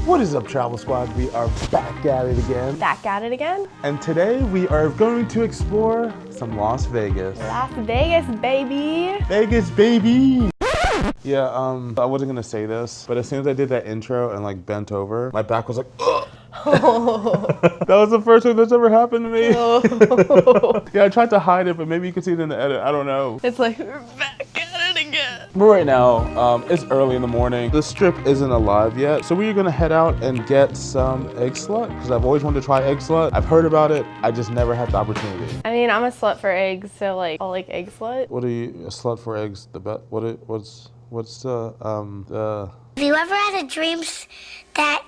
What is up, Travel Squad? We are back at it again. Back at it again? And today we are going to explore some Las Vegas. Las Vegas, baby. Vegas, baby. Yeah, I wasn't gonna say this, but as soon as I did that intro and like bent over, my back was like, ugh. That was the first thing that's ever happened to me. Yeah, I tried to hide it, but maybe you can see it in the edit. I don't know. It's like, we're back at it again. But right now, it's early in the morning. The strip isn't alive yet, so we're gonna head out and get some Eggslut, because I've always wanted to try Eggslut. I've heard about it, I just never had the opportunity. I mean, I'm a slut for eggs, so like, I'll like Eggslut. What are you, a slut for eggs? What's the... Have you ever had a dream that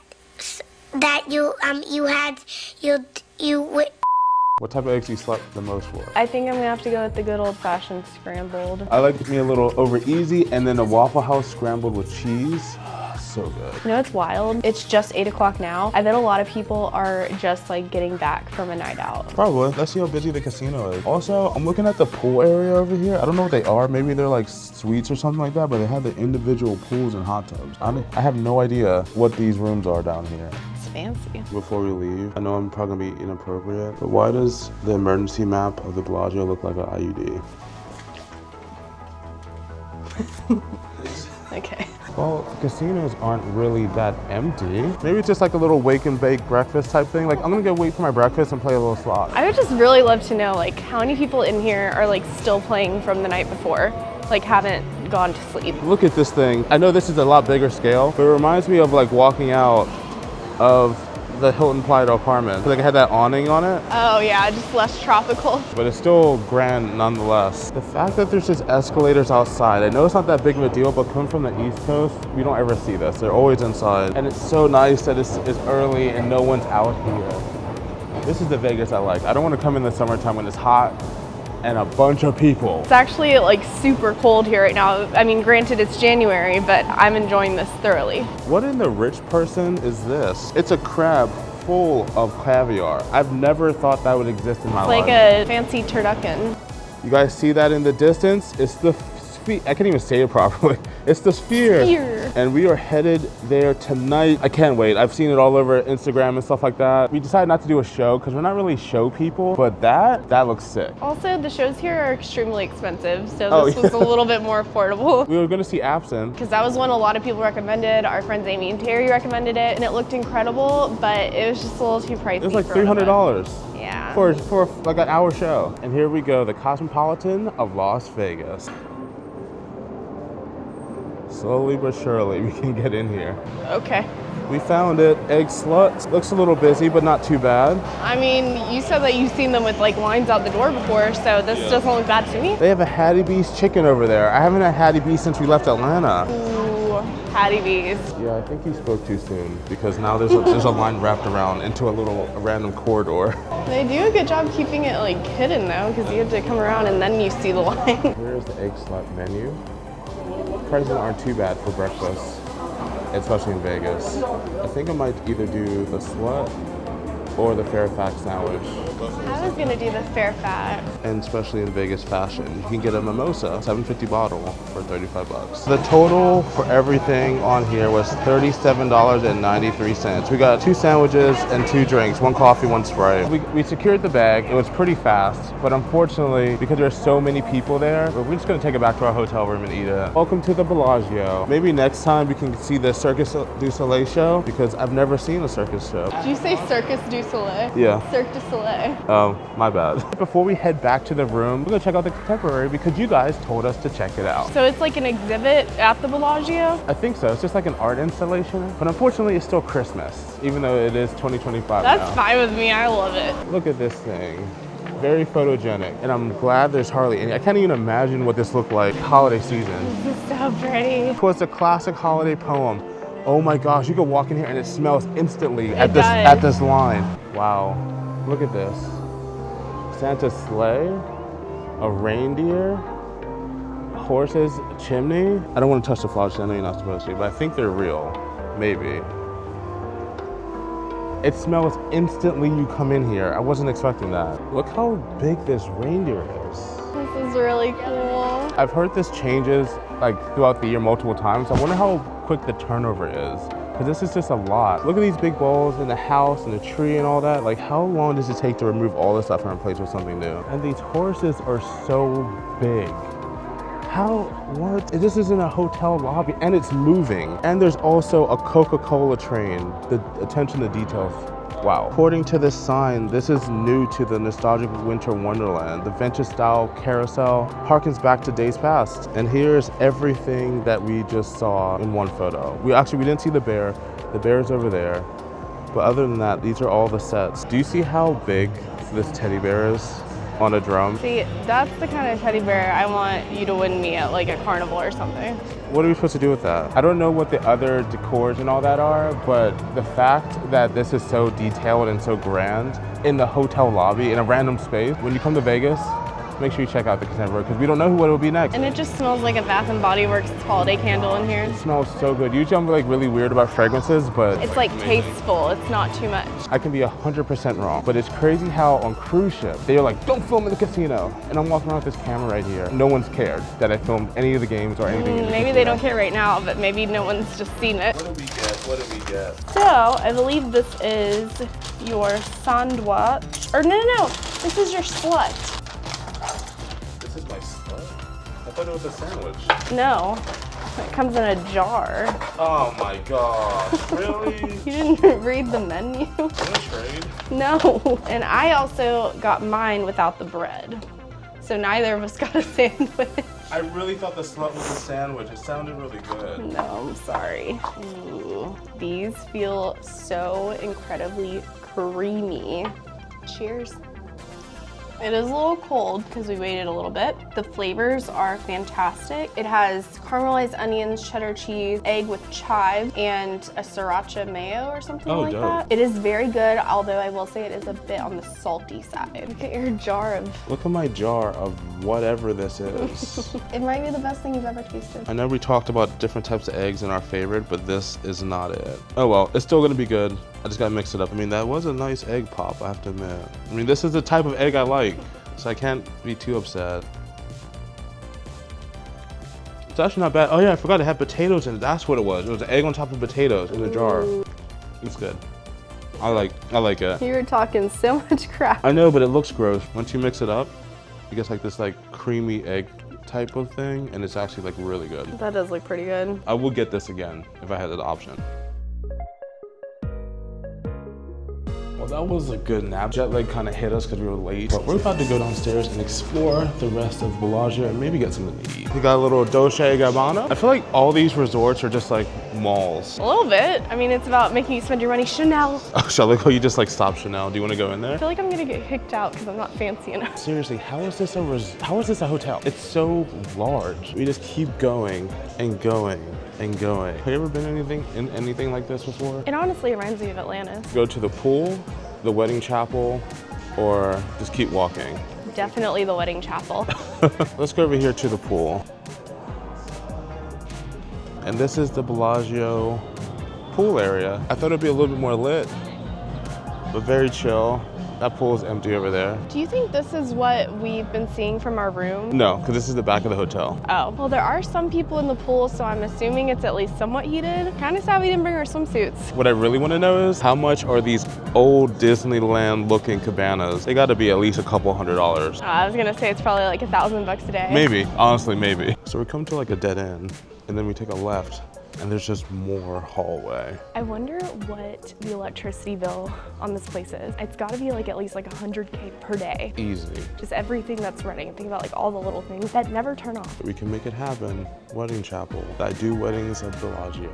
What type of eggs do you slut the most for? I think I'm gonna have to go with the good old-fashioned scrambled. I like me a little over easy, and then a Waffle House scrambled with cheese. So good. You know, it's wild. It's just 8 o'clock now. I bet a lot of people are just like getting back from a night out. Probably. Let's see how busy the casino is. Also, I'm looking at the pool area over here. I don't know what they are. Maybe they're like suites or something like that, but they have the individual pools and hot tubs. I have no idea what these rooms are down here. It's fancy. Before we leave, I know I'm probably gonna be inappropriate, but why does the emergency map of the Bellagio look like an IUD? Okay. Well, casinos aren't really that empty. Maybe it's just like a little wake and bake breakfast type thing. Like, I'm gonna go wait for my breakfast and play a little slot. I would just really love to know like how many people in here are like still playing from the night before, like haven't gone to sleep. Look at this thing. I know this is a lot bigger scale, but it reminds me of like walking out of the Hilton Playa del Carmen. Like, it had that awning on it. Oh yeah, just less tropical. But it's still grand nonetheless. The fact that there's just escalators outside, I know it's not that big of a deal, but coming from the East Coast, we don't ever see this. They're always inside. And it's so nice that it's early and no one's out here. This is the Vegas I like. I don't want to come in the summertime when it's hot and a bunch of people. It's actually like super cold here right now. I mean, granted it's January, but I'm enjoying this thoroughly. What in the rich person is this? It's a crab full of caviar. I've never thought that would exist in my life. Like a fancy turducken. You guys see that in the distance? It's the sphere. I can't even say it properly. It's the sphere. Sphere. And we are headed there tonight. I can't wait. I've seen it all over Instagram and stuff like that. We decided not to do a show because we're not really show people, but that looks sick. Also, the shows here are extremely expensive, so this was a little bit more affordable. We were gonna see Absinthe. Because that was one a lot of people recommended. Our friends Amy and Terry recommended it, and it looked incredible, but it was just a little too pricey. It was like $300. Yeah. For like an hour show. And here we go, the Cosmopolitan of Las Vegas. Slowly but surely, we can get in here. Okay. We found it. Eggslut. Looks a little busy, but not too bad. I mean, you said that you've seen them with like lines out the door before, so this doesn't look bad to me. They have a Hattie B's chicken over there. I haven't had Hattie B's since we left Atlanta. Ooh, Hattie B's. Yeah, I think he spoke too soon because now there's a line wrapped around into a random corridor. They do a good job keeping it like hidden though, because you have to come around and then you see the line. Here's the Eggslut menu. Prices aren't too bad for breakfast, especially in Vegas. I think I might either do the slut or the Fairfax sandwich. I was gonna do the Fairfax. And especially in Vegas fashion, you can get a mimosa, $7.50 bottle for $35. The total for everything on here was $37.93. We got 2 sandwiches and 2 drinks, 1 coffee, 1 Sprite. We secured the bag. It was pretty fast, but unfortunately, because there's so many people there, we're just gonna take it back to our hotel room and eat it. Welcome to the Bellagio. Maybe next time we can see the Circus du Soleil show, because I've never seen a circus show. Did you say Circus du Soleil? Yeah. Cirque du Soleil. Oh, my bad. Before we head back to the room, we're gonna check out the Contemporary because you guys told us to check it out. So it's like an exhibit at the Bellagio? I think so. It's just like an art installation. But unfortunately, it's still Christmas, even though it is 2025 That's now. fine with me. I love it. Look at this thing. Very photogenic. And I'm glad there's hardly any. I can't even imagine what this looked like holiday season. This is so pretty. It was a classic holiday poem. Oh my gosh, you could walk in here and it smells instantly at does. this line. Wow. Look at this. Santa's sleigh, a reindeer, horse's chimney. I don't want to touch the flowers, I know you're not supposed to, but I think they're real, maybe. It smells instantly you come in here. I wasn't expecting that. Look how big this reindeer is. This is really cool. I've heard this changes like throughout the year multiple times. I wonder how quick the turnover is. because this is just a lot. Look at these big bowls and the house and the tree and all that. Like, how long does it take to remove all this stuff and replace with something new? And these horses are so big. How, what? This is in a hotel lobby and it's moving. And there's also a Coca-Cola train. The attention to details. Wow. According to this sign, this is new to the nostalgic winter wonderland. The vintage style carousel harkens back to days past. And here's everything that we just saw in one photo. We didn't see the bear. The bear is over there. But other than that, these are all the sets. Do you see how big this teddy bear is on a drum? See, that's the kind of teddy bear I want you to win me at like a carnival or something. What are we supposed to do with that? I don't know what the other decors and all that are, but the fact that this is so detailed and so grand in the hotel lobby in a random space, when you come to Vegas, make sure you check out the conservatory because we don't know what will be next. And it just smells like a Bath & Body Works holiday candle in here. It smells so good. Usually I'm like really weird about fragrances, but it's like tasteful. It's not too much. I can be 100% wrong, but it's crazy how on cruise ships, they're like, don't film in the casino. And I'm walking around with this camera right here. No one's cared that I filmed any of the games or anything in the Maybe casino. they don't care right now, but maybe no one's just seen it. What did we get? What did we get? So, I believe this is your sandwich. Or no, this is your slut. This is my slut? I thought it was a sandwich. No, it comes in a jar. Oh my gosh, really? You didn't read the menu? Is that a trade? No. And I also got mine without the bread. So neither of us got a sandwich. I really thought the slut was a sandwich. It sounded really good. No, I'm sorry. Ooh, these feel so incredibly creamy. Cheers. It is a little cold because we waited a little bit. The flavors are fantastic. It has caramelized onions, cheddar cheese, egg with chive, and a sriracha mayo or something like that. It is very good, although I will say it is a bit on the salty side. Look at your jar of... Look at my jar of whatever this is. It might be the best thing you've ever tasted. I know we talked about different types of eggs in our favorite, but this is not it. Oh well, it's still gonna be good. I just gotta mix it up. I mean, that was a nice egg pop, I have to admit. I mean, this is the type of egg I like, so I can't be too upset. It's actually not bad. Oh yeah, I forgot it had potatoes in it. That's what it was. It was an egg on top of potatoes in a jar. It's good. I like it. You were talking so much crap. I know, but it looks gross. Once you mix it up, it gets like this creamy egg type of thing, and it's actually like really good. That does look pretty good. I would get this again if I had the option. Well, that was a good nap. Jet lag kind of hit us because we were late. But we're about to go downstairs and explore the rest of Bellagio and maybe get something to eat. We got a little Dolce & Gabbana. I feel like all these resorts are just like malls. A little bit. I mean, it's about making you spend your money. Chanel. Oh, shall I go? You just like stop Chanel. Do you want to go in there? I feel like I'm gonna get kicked out because I'm not fancy enough. Seriously, how is this a hotel? It's so large. We just keep going and going and going. Have you ever been in anything like this before? It honestly reminds me of Atlantis. Go to the pool, the wedding chapel, or just keep walking? Definitely the wedding chapel. Let's go over here to the pool. And this is the Bellagio pool area. I thought it'd be a little bit more lit, but very chill. That pool is empty over there. Do you think this is what we've been seeing from our room? No, because this is the back of the hotel. Oh, well, there are some people in the pool, so I'm assuming it's at least somewhat heated. Kind of sad we didn't bring our swimsuits. What I really want to know is how much are these old Disneyland looking cabanas? They got to be at least a couple $100. I was gonna say it's probably like $1,000 a day. Maybe, honestly, maybe. So we come to like a dead end, and then we take a left, and there's just more hallway. I wonder what the electricity bill on this place is. It's gotta be like at least like $100K per day. Easy. Just everything that's running. Think about like all the little things that never turn off. We can make it happen. Wedding chapel. I do weddings at Bellagio.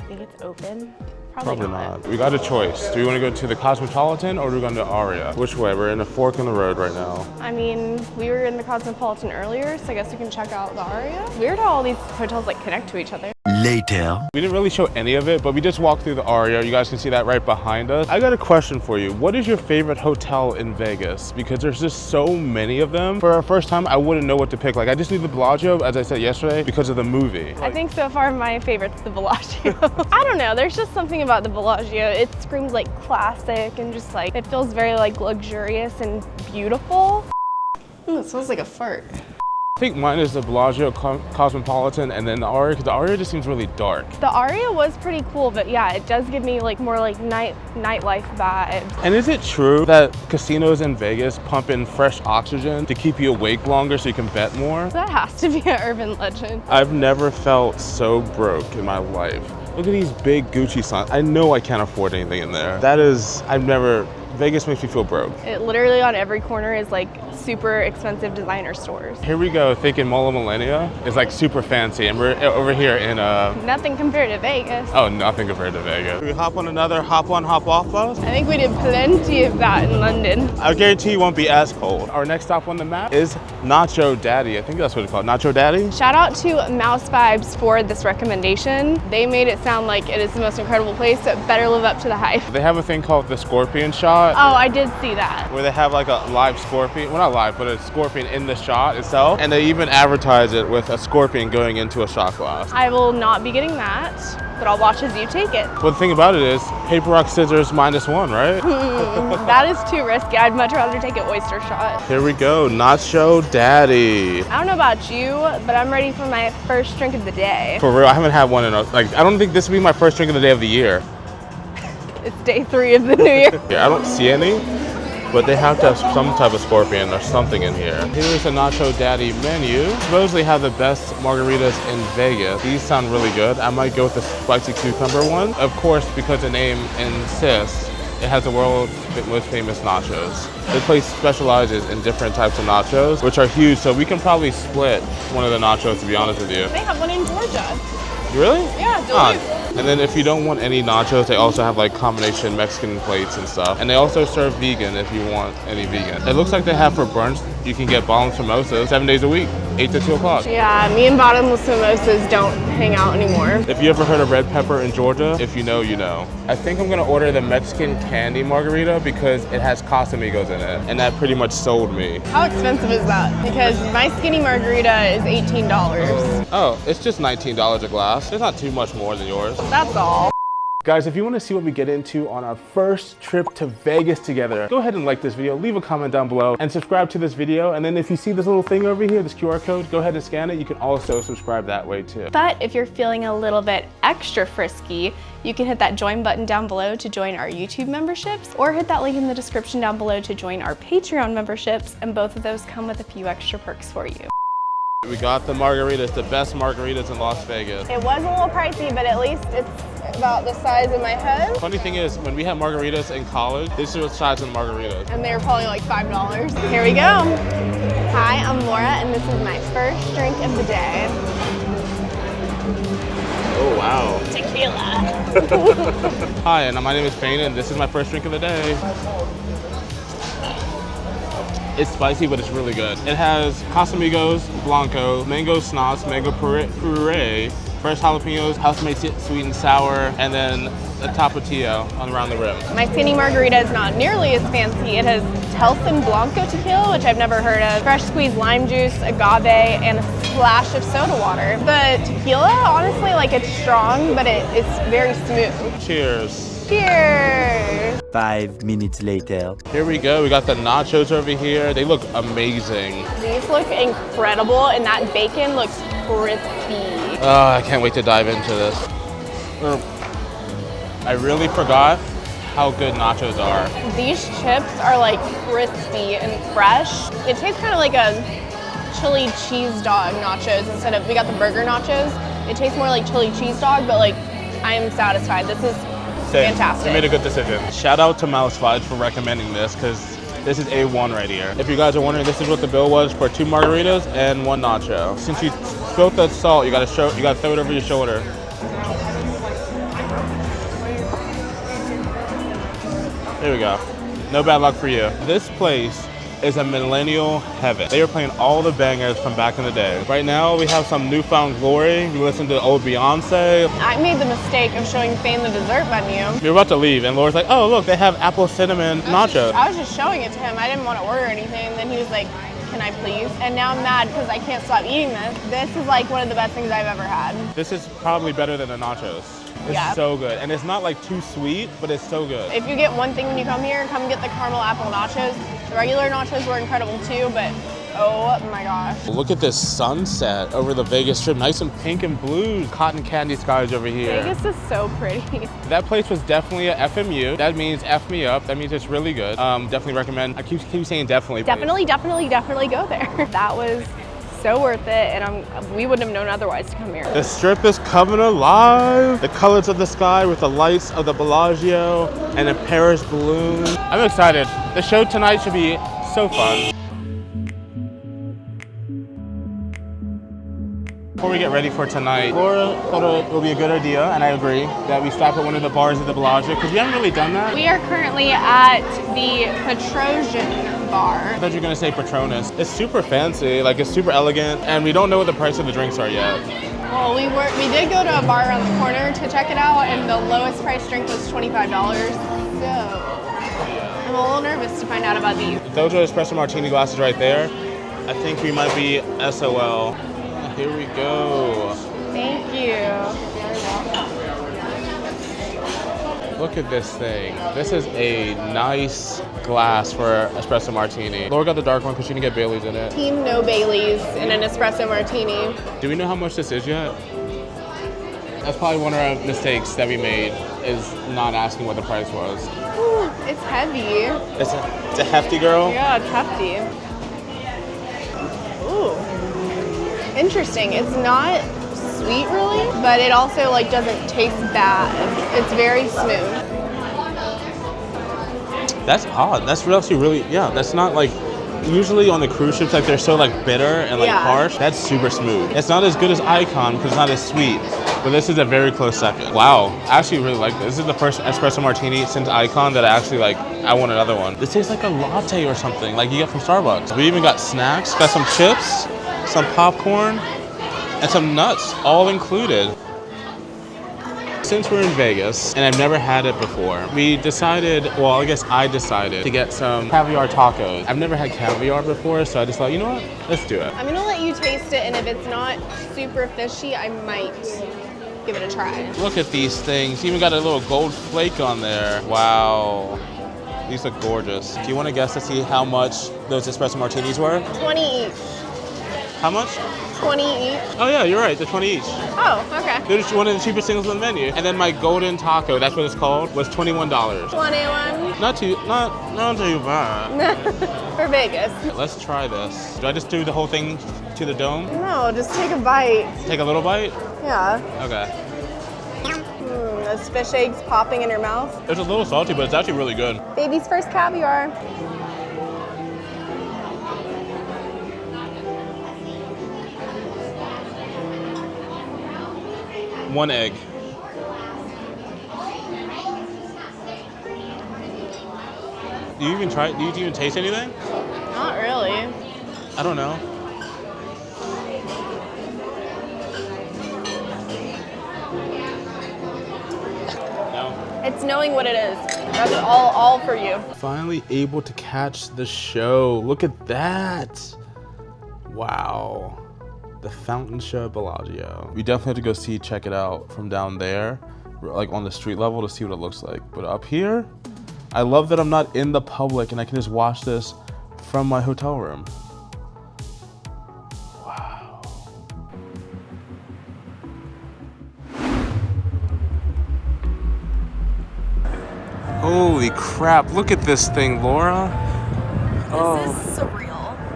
Think it's open? Probably not. We got a choice. Do we want to go to the Cosmopolitan or do we go to Aria? Which way? We're in a fork in the road right now. I mean, we were in the Cosmopolitan earlier, so I guess we can check out the Aria. Weird how all these hotels like connect to each other. Later. We didn't really show any of it, but we just walked through the Aria. You guys can see that right behind us. I got a question for you. What is your favorite hotel in Vegas? Because there's just so many of them. For our first time, I wouldn't know what to pick. Like, I just need the Bellagio, as I said yesterday, because of the movie. I think so far my favorite's the Bellagio. I don't know, there's just something about the Bellagio. It screams like classic and just like, it feels very like luxurious and beautiful. It smells like a fart. I think mine is the Bellagio Cosmopolitan and then the Aria, because the Aria just seems really dark. The Aria was pretty cool, but yeah, it does give me like more like nightlife vibes. And is it true that casinos in Vegas pump in fresh oxygen to keep you awake longer so you can bet more? That has to be an urban legend. I've never felt so broke in my life. Look at these big Gucci signs. I know I can't afford anything in there. Vegas makes me feel broke. It literally on every corner is like super expensive designer stores. Here we go, thinking Mall of Millennia is like super fancy, and we're over here in Nothing compared to Vegas. oh, nothing compared to Vegas. We hop on another hop on, hop off bus. I think we did plenty of that in London. I guarantee you won't be as cold. Our next stop on the map is Nacho Daddy. I think that's what it's called, Nacho Daddy. Shout out to Mouse Vibes for this recommendation. They made it sound like it is the most incredible place, so it better live up to the hype. They have a thing called the scorpion shot. Oh, I did see that. Where they have like a live scorpion, well not live, but a scorpion in the shot itself. And they even advertise it with a scorpion going into a shot glass. I will not be getting that, but I'll watch as you take it. Well, the thing about it is, paper, rock, scissors, -1, right? That is too risky. I'd much rather take an oyster shot. Here we go, Nacho Daddy. I don't know about you, but I'm ready for my first drink of the day. For real, I haven't had one in I don't think this would be my first drink of the day of the year. It's day 3 of the new year. Yeah, I don't see any, but they have to have some type of scorpion or something in here. Here's the Nacho Daddy menu. Supposedly have the best margaritas in Vegas. These sound really good. I might go with the spicy cucumber one. Of course, because the name insists, it has the world's most famous nachos. This place specializes in different types of nachos, which are huge, so we can probably split one of the nachos, to be honest with you. They have one in Georgia. Really? Yeah, Duluth. And then if you don't want any nachos, they also have like combination Mexican plates and stuff. And they also serve vegan if you want any vegan. It looks like they have for brunch, you can get bottomless mimosas 7 days a week, 8 to 2 o'clock. Yeah, me and bottomless mimosas don't hang out anymore. If you ever heard of red pepper in Georgia, if you know, you know. I think I'm gonna order the Mexican candy margarita because it has Casamigos in it. And that pretty much sold me. How expensive is that? Because my skinny margarita is $18. Oh, it's just $19 a glass. It's not too much more than yours. That's all. Guys, if you want to see what we get into on our first trip to Vegas together, go ahead and like this video, leave a comment down below, and subscribe to this video. And then if you see this little thing over here, this QR code, go ahead and scan it. You can also subscribe that way too. But if you're feeling a little bit extra frisky, you can hit that join button down below to join our YouTube memberships, or hit that link in the description down below to join our Patreon memberships, and both of those come with a few extra perks for you. We got the margaritas, the best margaritas in Las Vegas. It was a little pricey, but at least it's about the size of my head. Funny thing is, when we had margaritas in college, this is the size of the margaritas. And they were probably like $5. Here we go. Hi, I'm Laura, and this is my first drink of the day. Oh, wow. Tequila. Hi, and my name is Fain, and this is my first drink of the day. It's spicy, but it's really good. It has Casamigos, Blanco, mango snaz, mango puree, fresh jalapenos, house-made sweet and sour, and then a tapatio around the rim. My skinny margarita is not nearly as fancy. It has Telson Blanco tequila, which I've never heard of, fresh squeezed lime juice, agave, and a splash of soda water. The tequila, honestly, like it's strong, but it's very smooth. Cheers. Cheers! 5 minutes later. Here we go, we got the nachos over here. They look amazing. These look incredible, and that bacon looks crispy. Oh, I can't wait to dive into this. I really forgot how good nachos are. These chips are like crispy and fresh. It tastes kind of like a chili cheese dog nachos instead of, we got the burger nachos. It tastes more like chili cheese dog, but like, I am satisfied. This is fantastic. You made a good decision. Shout out to Mouse Vibes for recommending this, because this is A1 right here. If you guys are wondering, this is what the bill was for 2 margaritas and 1 nacho. Since you spilled the salt, you gotta throw it over your shoulder. There we go. No bad luck for you. This place is a millennial heaven. They are playing all the bangers from back in the day. Right now, we have some newfound glory. We listen to old Beyonce. I made the mistake of showing Fain the dessert menu. We were about to leave, and Laura's like, oh, look, they have apple cinnamon nachos. I was just showing it to him. I didn't want to order anything, and then he was like, can I please? And now I'm mad because I can't stop eating this. This is like one of the best things I've ever had. This is probably better than the nachos. It's so good. And it's not like too sweet, but it's so good. If you get one thing when you come here, come get the caramel apple nachos. The regular nachos were incredible too, but Oh my gosh. Look at this sunset over the Vegas Strip. Nice and pink and blue. Cotton candy skies over here. Vegas is so pretty. That place was definitely a FMU. That means F me up. That means it's really good. Definitely recommend. I keep saying definitely. Definitely go there. That was so worth it, and we wouldn't have known otherwise to come here. The Strip is coming alive. The colors of the sky with the lights of the Bellagio and the Paris balloon. I'm excited. The show tonight should be so fun. Before we get ready for tonight, Laura thought it would be a good idea, and I agree, that we stop at one of the bars at the Bellagio, because we haven't really done that. We are currently at the Petrosian bar. I thought you were going to say Patronus. It's super fancy, like it's super elegant, and we don't know what the price of the drinks are yet. Well, we did go to a bar around the corner to check it out, and the lowest price drink was $25. So I'm a little nervous to find out about these. Those are espresso martini glasses right there. I think we might be SOL. Here we go. Thank you. Look at this thing. This is a nice glass for espresso martini. Laura got the dark one because she didn't get Bailey's in it. Team no Baileys in an espresso martini. Do we know how much this is yet? That's probably one of our mistakes that we made, is not asking what the price was. Ooh, it's heavy. It's a hefty girl? Yeah, it's hefty. Ooh. Interesting. It's not sweet really, but it also like doesn't taste bad. It's very smooth. That's odd. That's actually really, yeah, that's not like, usually on the cruise ships, like they're so like bitter and like harsh. That's super smooth. It's not as good as Icon because it's not as sweet, but this is a very close second. Wow, I actually really like this. This is the first espresso martini since Icon that I actually like, I want another one. This tastes like a latte or something like you get from Starbucks. We even got snacks, got some chips, some popcorn, and some nuts, all included. Since we're in Vegas, and I've never had it before, we decided, well, I guess I decided to get some caviar tacos. I've never had caviar before, so I just thought, you know what, let's do it. I'm gonna let you taste it, and if it's not super fishy, I might give it a try. Look at these things, even got a little gold flake on there. Wow, these look gorgeous. Do you want to guess to see how much those espresso martinis were? 20 each. How much? 20 each. Oh yeah, you're right, they're 20 each. Oh, okay. They're just one of the cheapest things on the menu. And then my golden taco, that's what it's called, was $21. 21. Not too bad. For Vegas. Let's try this. Do I just do the whole thing to the dome? No, just take a bite. Take a little bite? Yeah. Okay. Those fish eggs popping in your mouth. It's a little salty, but it's actually really good. Baby's first caviar. One egg. Do you even taste anything? Not really. I don't know. No. It's knowing what it is. That's all for you. Finally able to catch the show. Look at that. Wow. The fountain show at Bellagio. We definitely have to go check it out from down there, like on the street level, to see what it looks like. But up here, I love that I'm not in the public and I can just watch this from my hotel room. Wow. Holy crap, look at this thing, Laura. This is surreal.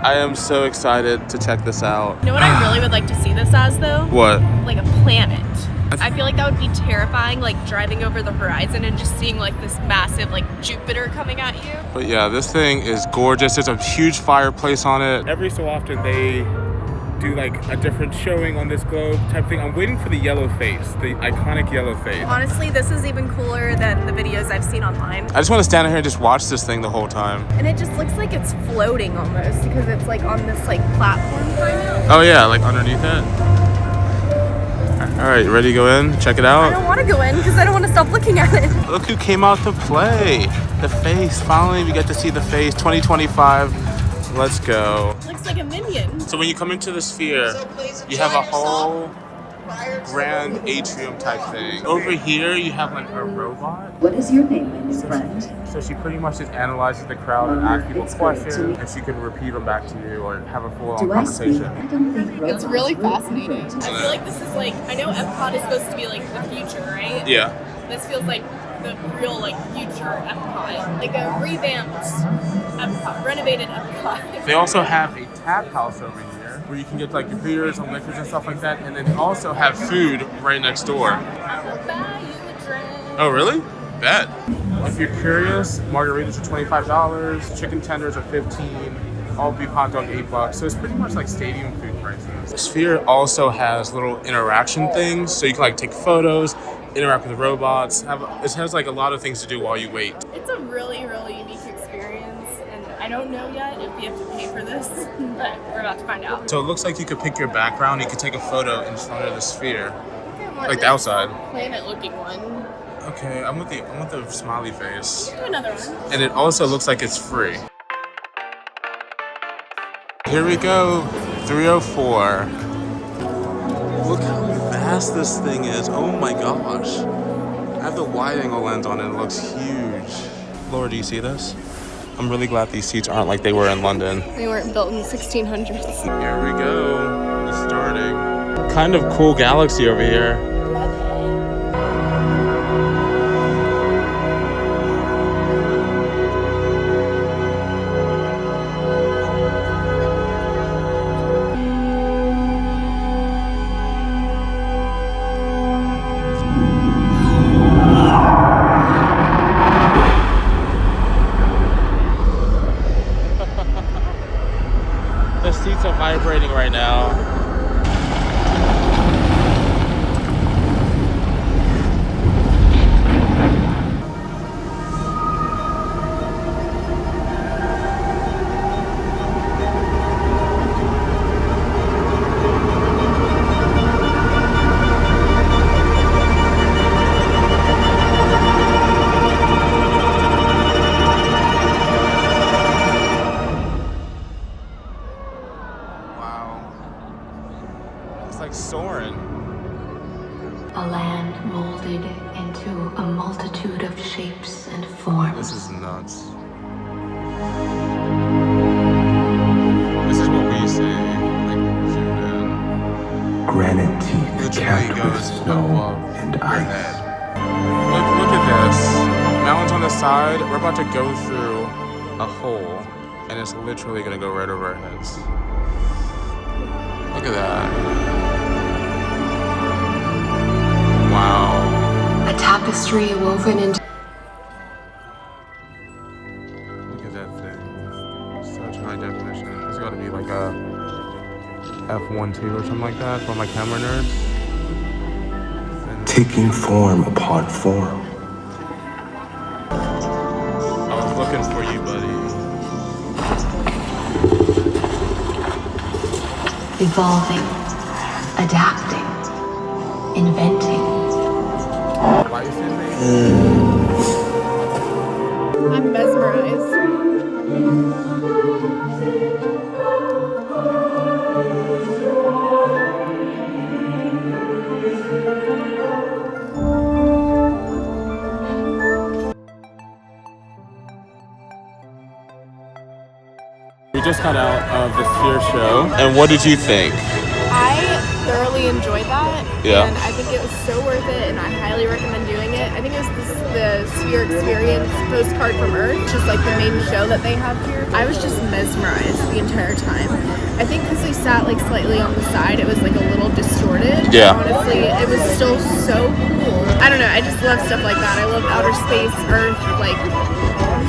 I am so excited to check this out. You know what I really would like to see this as though? What? Like a planet. I feel like that would be terrifying, like driving over the horizon and just seeing like this massive like Jupiter coming at you. But yeah, this thing is gorgeous. There's a huge fireplace on it. Every so often they do like a different showing on this globe type thing. I'm waiting for the yellow face, the iconic yellow face. Honestly, this is even cooler than the videos I've seen online. I just want to stand here and just watch this thing the whole time. And it just looks like it's floating almost because it's like on this like platform kind of. Oh yeah, like underneath it. All right, you ready to go in? Check it out? I don't want to go in because I don't want to stop looking at it. Look who came out to play. The face, finally we get to see the face, 2025. Let's go. Looks like a minion. So when you come into the sphere, you have a whole grand atrium type thing. Over here, you have like a robot. What is your name, my new friend? So she pretty much just analyzes the crowd and asks people questions, and she can repeat them back to you or have a full-on conversation. It's really fascinating. I feel like this is like, I know Epcot is supposed to be like the future, right? Yeah. This feels like the real like future Epcot. Like a revamped Epcot, renovated Epcot. They also have a tap house over here where you can get like your beers and liquors and stuff like that, and then also have food right next door. I will buy you a drink. Oh, really? Bet. If you're curious, margaritas are $25, chicken tenders are $15, all beef hot dog $8. So it's pretty much like stadium food prices. Sphere also has little interaction things, so you can like take photos, interact with the robots. It has like a lot of things to do while you wait. It's a really, really unique experience, and I don't know yet if we have to pay for this, but we're about to find out. So it looks like you could pick your background. You could take a photo in front of the sphere, like the this outside. planet-looking one. Okay, I want the smiley face. Do another one. And it also looks like it's free. Here we go, 304. Look how vast this thing is. Oh my gosh. I have the wide angle lens on and it looks huge. Laura, do you see this? I'm really glad these seats aren't like they were in London. They weren't built in the 1600s. Here we go, it's starting. Kind of cool galaxy over here. The seats are vibrating right now. Like soaring. A land molded into a multitude of shapes and forms. This is nuts. This is what we see. Like zoomed in. Granite teeth Literally capped goes with snow above and your ice. head. Look at this. Mountains on the side. We're about to go through a hole, and it's literally gonna go right over our heads. Look at that. Wow. A tapestry woven into Look at that thing. Such high definition. It's gotta be like a F1.2 or something like that for my camera nerds. Taking form upon form. I was looking for you, buddy. evolving, adapting, inventing. Life in me. I'm mesmerized. We just got out of the Sphere show. And what did you think? I thoroughly enjoyed that. Yeah. And I think it was so worth it, and I highly recommend doing it. I think it was the Sphere Experience postcard from Earth, just like the main show that they have here. I was just mesmerized the entire time. I think because we sat like slightly on the side, it was like a little distorted. Yeah. Honestly, it was still so cool. I don't know. I just love stuff like that. I love outer space, Earth, like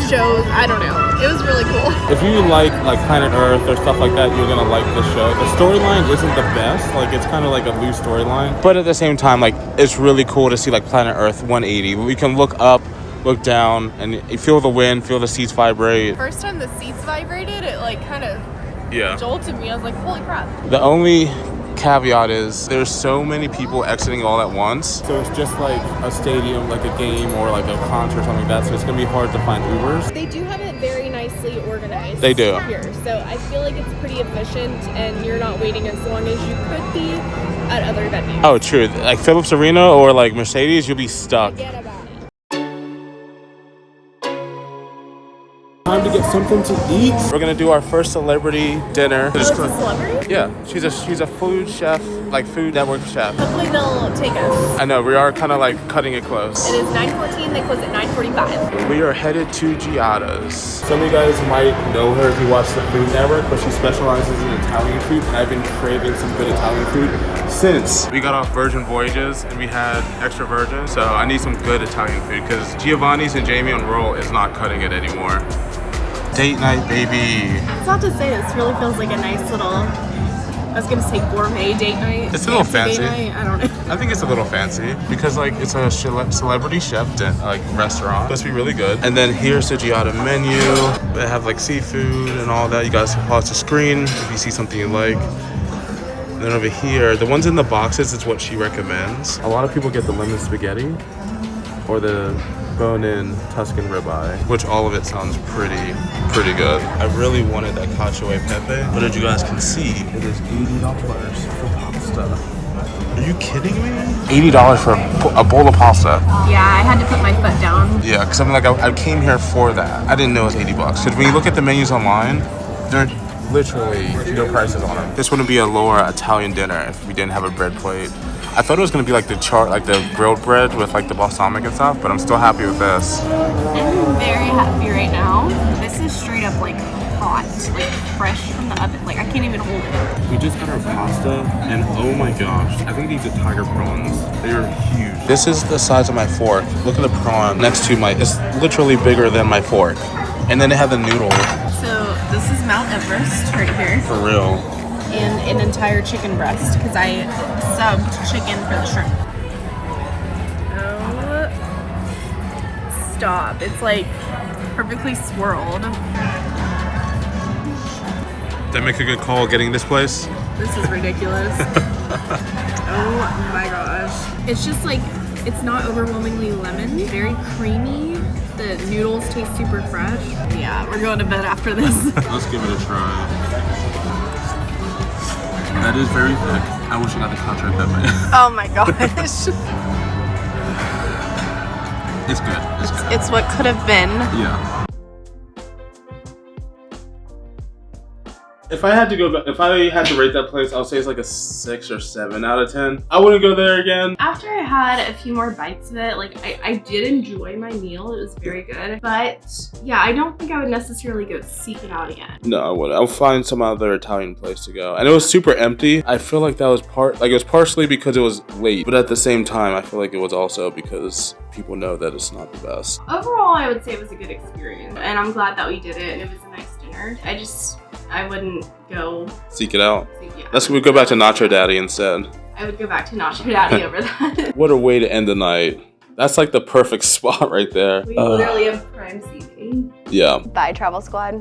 shows. I don't know. It was really cool. If you like Planet Earth or stuff like that, you're gonna like the show. The storyline isn't the best. Like, it's kind of like a loose storyline. But at the same time, like, it's really cool to see like Planet Earth 180. We can look up, look down, and you feel the wind, feel the seats vibrate. First time the seats vibrated, it like kind of Yeah. jolted me. I was like, holy crap. The only caveat is there's so many people exiting all at once. So it's just like a stadium, like a game or like a concert or something like that. So it's gonna be hard to find Ubers. They do have it very nicely organized. They do. Here, so I feel like it's pretty efficient, and you're not waiting as long as you could be. at other venues. Oh, true. Like Phillips Arena or like Mercedes, you'll be stuck. Forget about it. Time to get something to eat. We're gonna do our first celebrity dinner. Oh, it's a celebrity? Yeah, she's a food chef, like Food Network chef. Hopefully they'll take us. I know, we are kind of like cutting it close. It is 9:14, they close at 9:45. We are headed to Giada's. Some of you guys might know her if you watch the Food Network, but she specializes in Italian food, and I've been craving some good Italian food since we got off Virgin Voyages and we had extra virgin, so I need some good Italian food because Giovanni's and Jamie on roll is not cutting it anymore. Date night, baby. It's not to say this really feels like a nice little, I was gonna say gourmet date night. It's a little fancy. Date night? I don't know. I think it's a little fancy because like it's a celebrity chef like restaurant. Supposed to be really good. And then here's the Giada menu. They have like seafood and all that. You guys can pause the screen if you see something you like. And then over here, the ones in the boxes is what she recommends. A lot of people get the lemon spaghetti or the bone-in Tuscan ribeye, which all of it sounds pretty good. I really wanted that cacio e pepe, but as you guys can see, it is $80 for pasta. Are you kidding me? $80 for a bowl of pasta. Yeah, I had to put my foot down. Yeah, because I'm like, I came here for that. I didn't know it was $80. Because when you look at the menus online, they're literally no prices on them. This wouldn't be a lower Italian dinner if we didn't have a bread plate. I thought it was gonna be like the grilled bread with like the balsamic and stuff, but I'm still happy with this. I'm very happy right now. This is straight up like hot, like fresh from the oven. Like I can't even hold it. We just got our pasta, and oh my gosh, I think these are tiger prawns. They are huge. This is the size of my fork. Look at the prawn next to it's literally bigger than my fork. And then they have the noodle. So this is Mount Everest right here. For real. And an entire chicken breast because I subbed chicken for the shrimp. Oh, stop. It's like perfectly swirled. Did I make a good call getting this place? This is ridiculous. Oh my gosh. It's just like, it's not overwhelmingly lemon, very creamy. The noodles taste super fresh. Yeah, we're going to bed after this. Let's give it a try. That is very thick. I wish I got the contract that way. Oh my gosh. It's good. It's good. It's what could have been. Yeah. If I had to rate that place, I'll say it's like a 6 or 7 out of 10. I wouldn't go there again. After I had a few more bites of it, like I did enjoy my meal. It was very good. But yeah, I don't think I would necessarily go seek it out again. No, I wouldn't. I'll find some other Italian place to go. And it was super empty. I feel like that was it was partially because it was late, but at the same time, I feel like it was also because people know that it's not the best. Overall, I would say it was a good experience. And I'm glad that we did it and it was a nice dinner. I wouldn't go seek it out. Yeah. Let's go back to Nacho Daddy instead. I would go back to Nacho Daddy over that. What a way to end the night. That's like the perfect spot right there. We literally have prime seating. Yeah. Bye, Travel Squad.